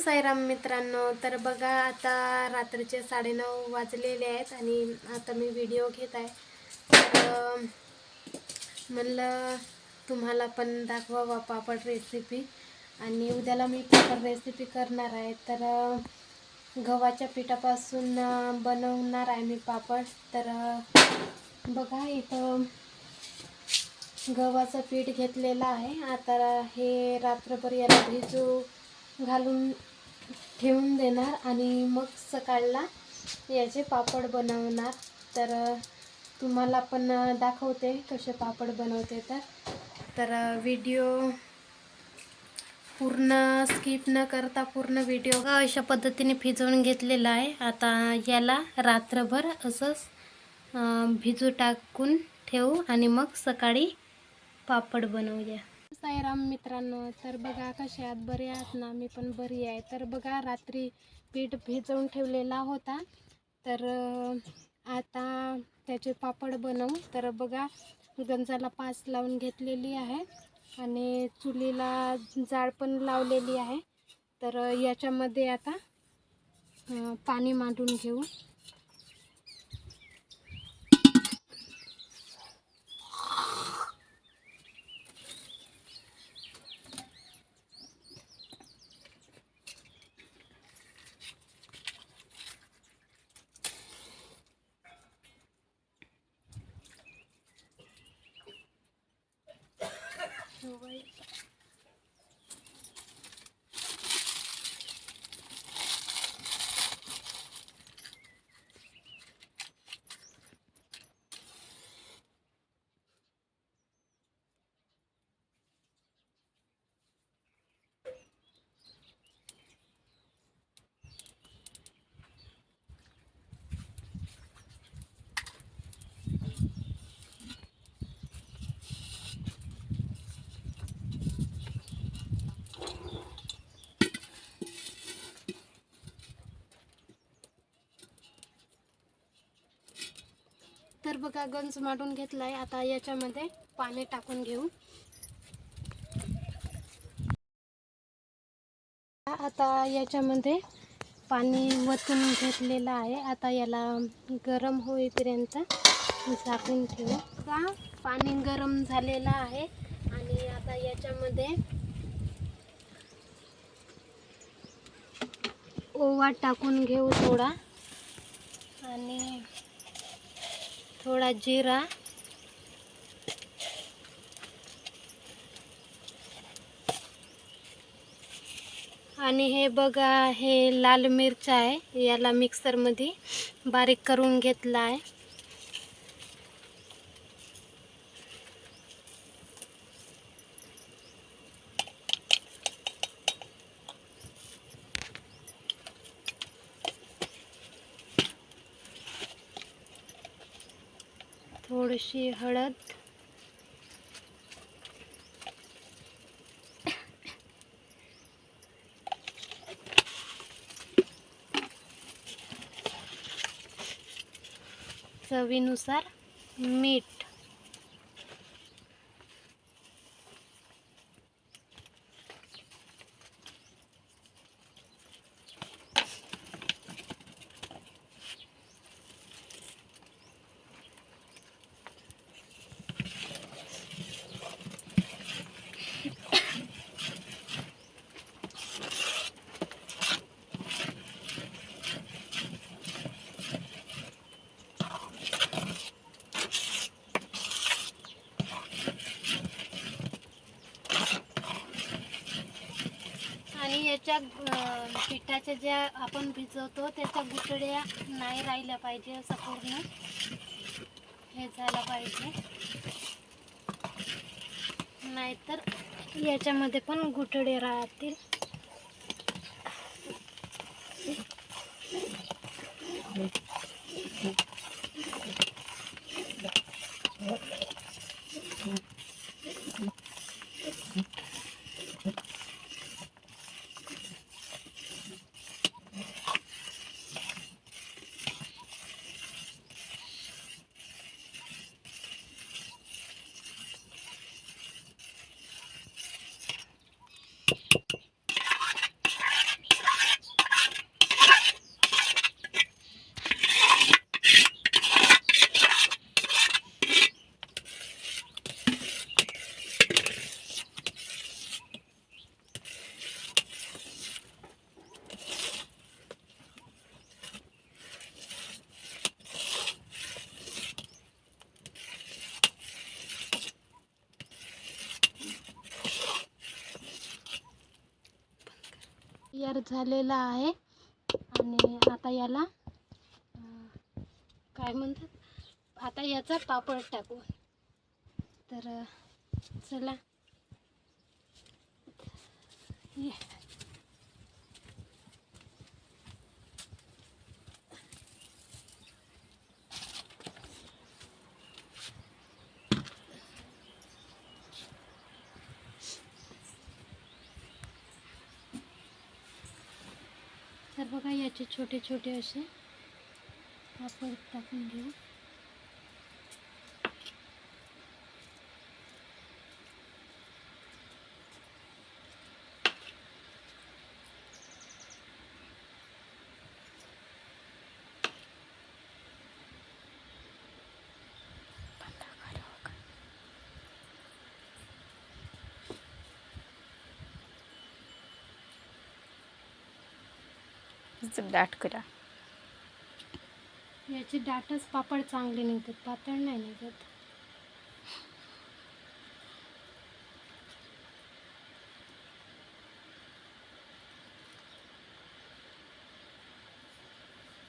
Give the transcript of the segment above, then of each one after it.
साईराम मित्रांनो, तर बघा आता रात्रीचे 9:30 वाजलेले आहेत आणि आता मी व्हिडिओ घेत आहे. तर म्हणलं तुम्हाला पण दाखवावा पापड रेसिपी. आणि उद्याला मी पापड रेसिपी करणार आहे. तर गव्हाच्या पिठापासून बनवणार आहे मी पापड. तर बघा इथं गव्हाचं पीठ घेतलेलं आहे. आता हे रात्रभर याला भिजू घालून ठेवून देणार आणि मग सकाळला याचे पापड बनवणार. तर तुम्हाला पण दाखवते कसे पापड बनवते. तर व्हिडिओ पूर्ण स्किप न करता पूर्ण व्हिडिओ अशा पद्धतीने भिजवून घेतलेला आहे. आता याला रात्रभर असंच भिजू टाकून ठेवू आणि मग सकाळी पापड बनवूया. साईराम मित्रांनो, तर बघा कसे आहात, बरे आहात ना? मी पण बरी आहे. तर बघा रात्री पीठ भिजवून ठेवलेला होता. तर आता त्याचे पापड बनवू. तर बघा गंजाला पाच लावून घेतलेली आहे आणि चुलीला जाळ पण लावलेली आहे. तर याच्यामध्ये आता पाणी मांडून घेऊ. तर बघा गंज मांडून घेतलाय. आता याच्यामध्ये पाणी टाकून घेऊ. आता याच्यामध्ये पाणी वतून घेतलेलं आहे. आता याला गरम होईपर्यंत झाकून ठेवू. का पाणी गरम झालेलं आहे आणि आता याच्यामध्ये ओवा टाकून घेऊ थोडा आणि थोडा जिरा आणि हे बघा हे लाल मिरच आहे. याला मिक्सरमध्ये बारीक करून घेतला आहे. थोडीशी हळद, चवीनुसार मीठ, आणि याच्या पिठाच्या ज्या आपण भिजवतो त्याच्या गुठळ्या नाही राहिल्या पाहिजे. असं पूर्ण हे झालं पाहिजे, नाहीतर याच्यामध्ये पण गुठळे राहतील. तयार झालेला आहे आणि आता याला काय म्हणतात, आता याचा पापड टाकू. तर चला ये. तर बघा याचे छोटे छोटे असे पापड टाकून घेऊ. दाट करा. याचे दाटच पापड चांगले निघतात, पातळ नाही निघत.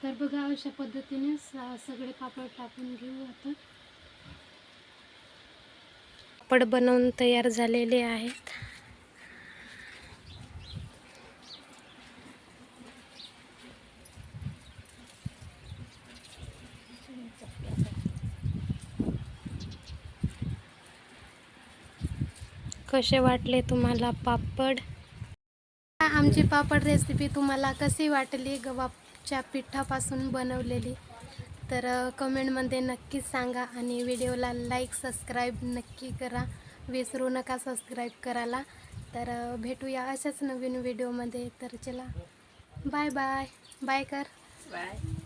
तर बघा अशा पद्धतीने सगळे पापड टाकून घेऊ. आता पापड बनवून तयार झालेले आहेत. कसे वाटले तुम्हाला पापड? आमची पापड रेसिपी तुम्हाला कशी वाटली, गव्हाच्या पिठापासून बनवलेली? तर कमेंटमध्ये नक्कीच सांगा आणि व्हिडिओला लाईक सबस्क्राईब नक्की करा, विसरू नका सबस्क्राईब करायला. तर भेटूया अशाच नवीन व्हिडिओमध्ये. तर चला बाय बाय. बाय कर. बाय.